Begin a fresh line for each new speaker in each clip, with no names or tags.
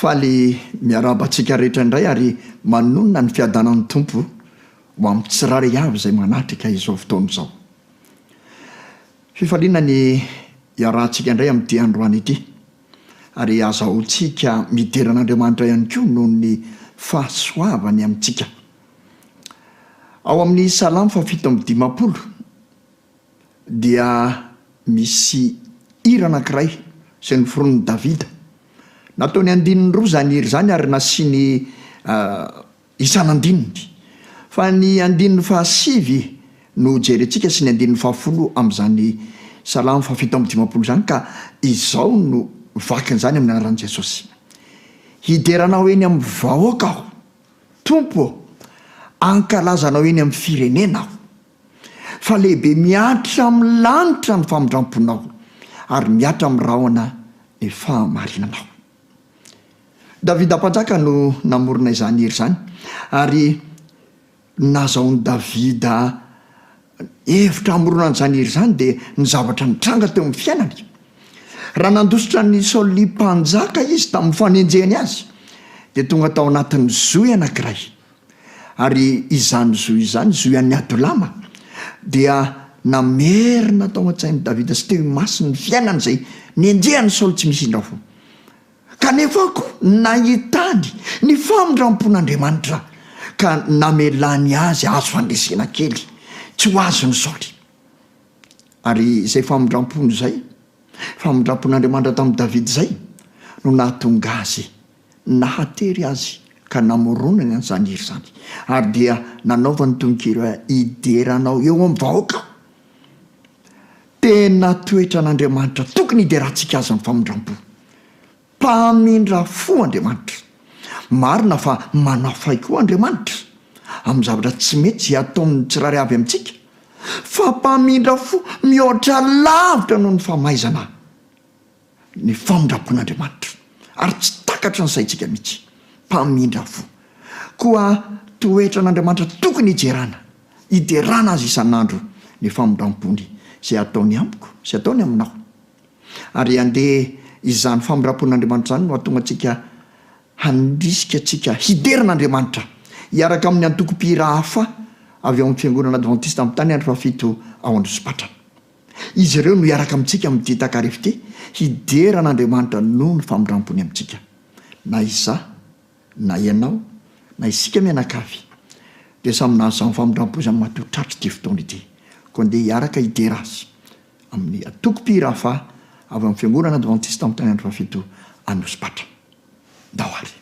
faly miarabantsika rehetra indray ary manonona ny fiadanan'ny tompo ho amin'ny tsirairay avy izay manatrika izao fotoana izao. Fifaliana ny iarahantsika indray amin'ity androany ity ary azahoantsika mideran'Andriamanitra ihany koa noho ny fahasoavany amintsika. Ao amin'ny Salamo 150 dia misy hira anankiray izay noforon'i Davida. Nataony andininy roa zany hira zany ary nasiany isan'andininy. Fa ny andininy fahasivy no jerentsika sy ny andininy fahafolo amin'izany Salamo 150 zany ka izao no vakin'izany amin'ny anaran'i Jesosy. Hideranao eny amin'ny vahoaka aho, Tompo, ankalazanao eny amin'ny firenena aho. Fa lehibe miatra amin'ny lanitra ny famindramponao ary miatra amin'ny rahona ny fahamarinanao. Davida mpanjaka no namorona izany hira izany ary nazahoan'i Davida hevitra hamorona an'izany hira izany dia ny zavatra nitranga teo amin'ny fiainany. Raha nandositra ny Saoly mpanjaka izy tamin'ny fanenjehany azy dia tonga tao anatin'ny zohy anankiray. Ary izany zohy izany, zohy an'ny Adolama, dia namerina tao an-tsain'i Davida sy teo imasiny ny fiainany izay nenjehany Saoly tsy misy indrafo. Kanefa koa nahitany ny famindrampon'Andriamanitra ka namelany azy azo fandresena kely tsy ho azony Saoly. Ary izay famindrampony izay, famindrampon'Andriamanitra tamin'i Davida izay no nahatonga azy nahatery azy ka namoronany an'izany hira izany. Ary dia nanaovany tononkira hoe hideranao eo amin'ny vahoaka. Tena toetra n'Andriamanitra tokony hiderantsika azy ny famindrampo. Mpamindra fo Andriamanitra. Marina fa manafay koa Andriamanitra amin'ny zavatra tsy mety izay ataony tsirairay avy amintsika. Fa mpamindra fo mihoatra lavitra noho ny famaizana ny famindrapon'Andriamanitra ary tsy takatra ny saintsika mihitsy. Mpamindra fo koa toetra n'Andriamanitra tokony hijerana, hiderana azy isan'andro ny famindrampony izay ataony amiko, izay ataony aminao. Ary andeha izany famindrapon'Andriamanitra izany no hahatonga antsika handrisika antsika hideran'Andriamanitra hiaraka amin'ny antoko-pihira hafa avy ao amin'ny fiangonana Adventista amin'ny tany andro 7 ao Androsibatra. Izy ireo no hiaraka amintsika amin'ity takarivo ity hideran'Andriamanitra noho ny famindrampony amintsika. Na izaho, na ianao, na isika mianakavy dia samy nahazo amin'ny famindrampo izany matoa-tratry ity fotoana ity. Koa andeha hiaraka hidera azy amin'ny antoko-pihira hafa avy amin'ny fiangonana Adventista amin'ny tany andro 7 Androsibatra. Dahoary.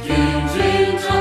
King James.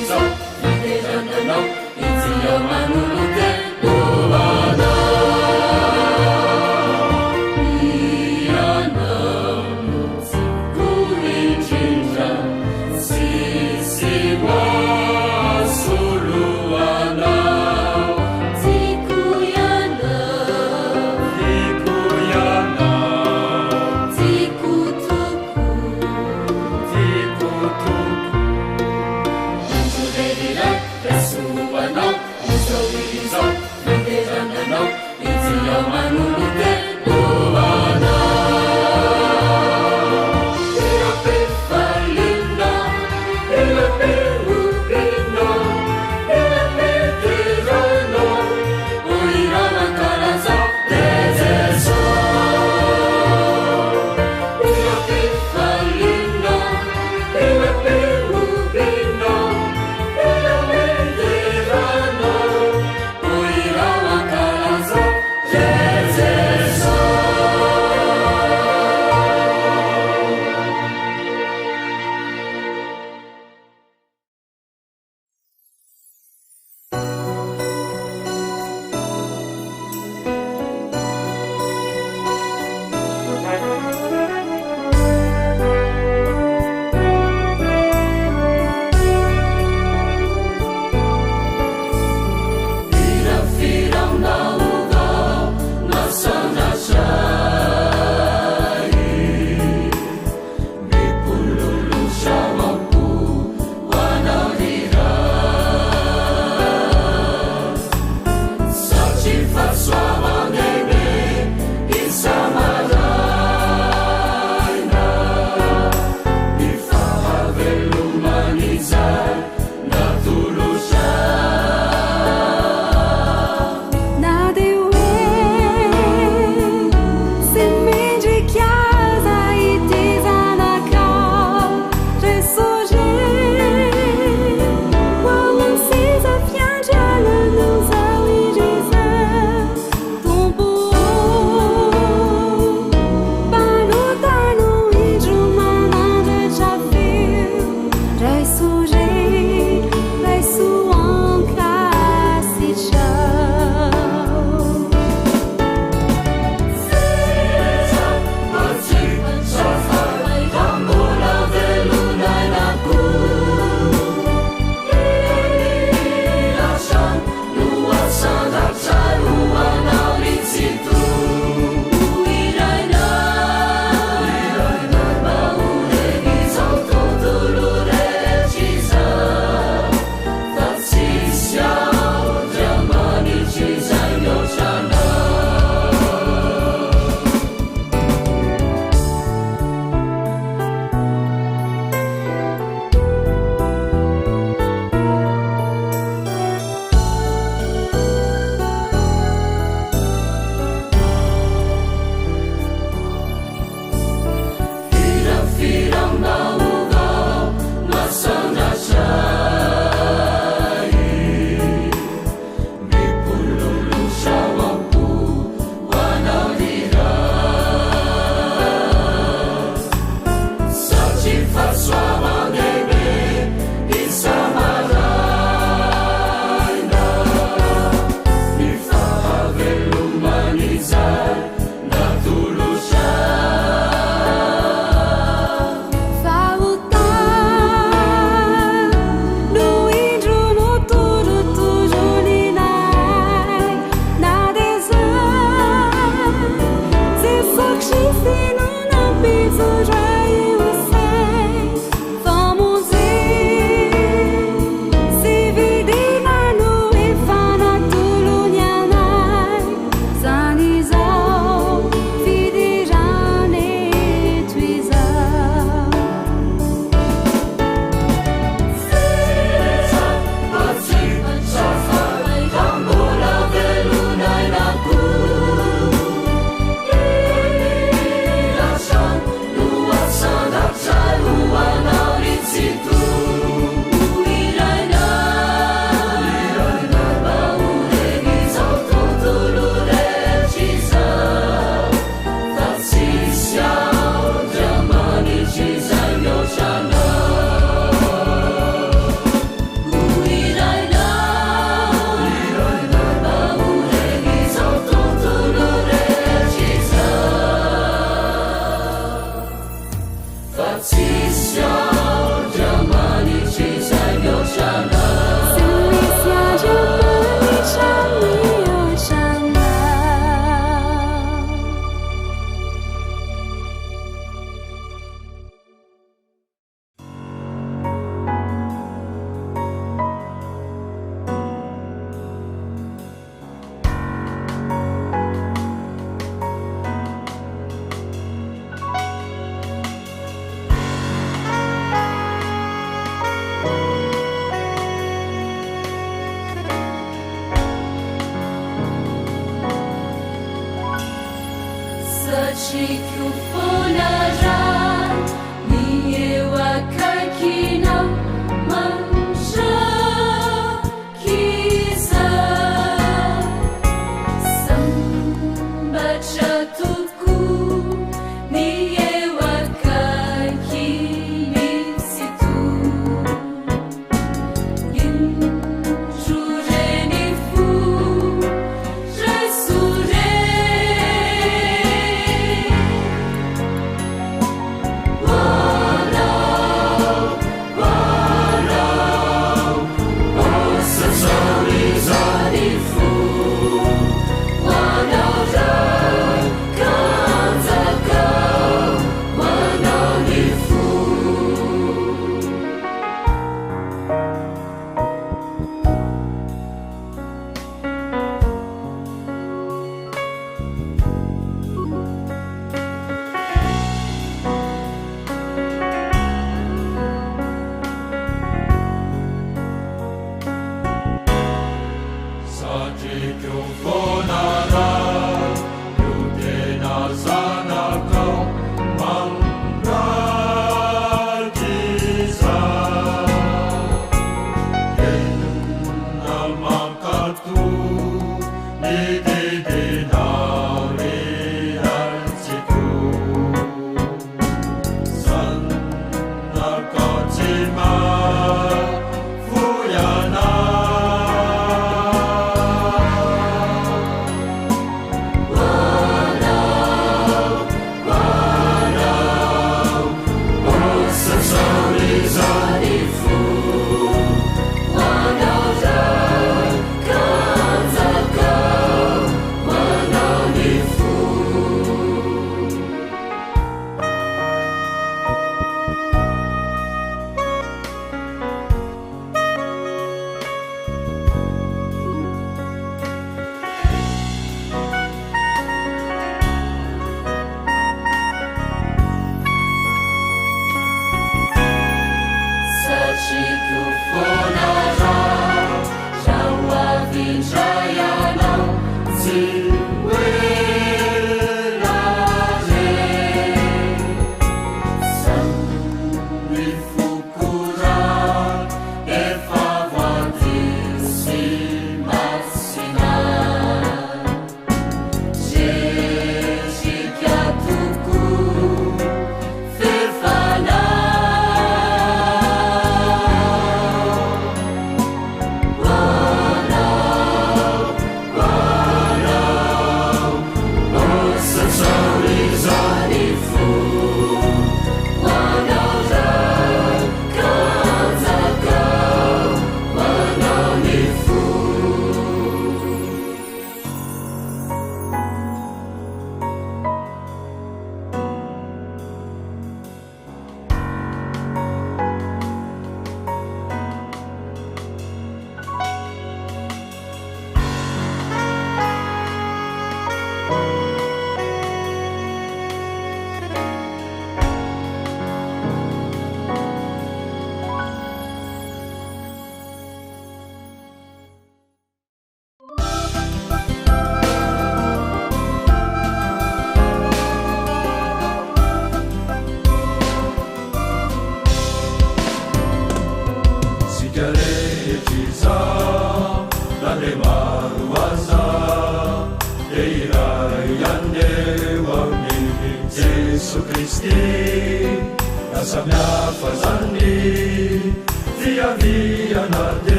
Yes.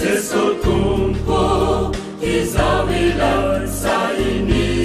Seso tumpo, izawila sa ini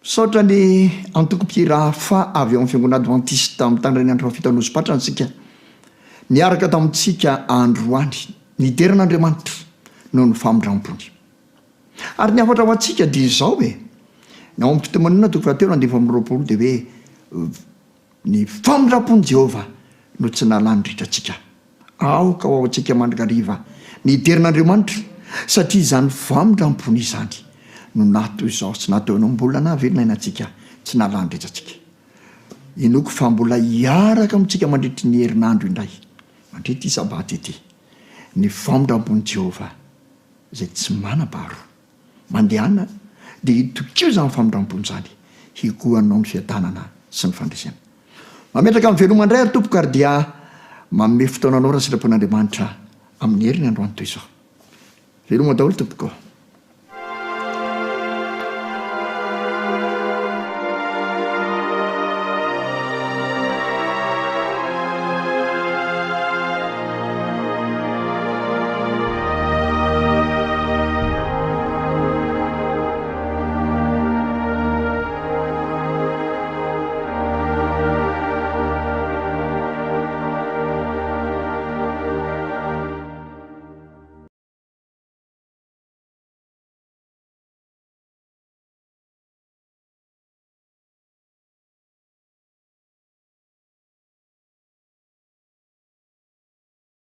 saotra ny antoko-piraha fa avy eo amin'ny fiangonana adventiste tamin'ny tanyreny andro fafitanosy-patra antsika niaraka tamintsika androany niderin'Andriamanitra noho ny famindram-pony ary ny afatra ho antsika dia izao hoe ny ao amin'ny fitomanina toko fahatelo andiny famin'ny roapolo dia hoe ny famindram-pony Jehova no tsy nalany ritratsika aoka ho ao antsika mandrakariva niderin'Andriamanitra satria izany famindram-pony izany no nato izao tsy nato ianao mbola navelona ainantsika tsy nalany retratsika inoko fa mbola hiaraka amintsika mandritry ny herinandro indray mandrity sabaty ity ny famindram-pony Jehova izay tsy manam-paharo mandehana dia hitokio izany famindram-pony izany hikoanao ny fiadanana sy ny fandresena mametraka amin'ny velomandray ary tompoka ary dia manome fotoananao raha sitrapon'Andriamanitra amin'ny heriny androany toy izao veloma daholo tompoko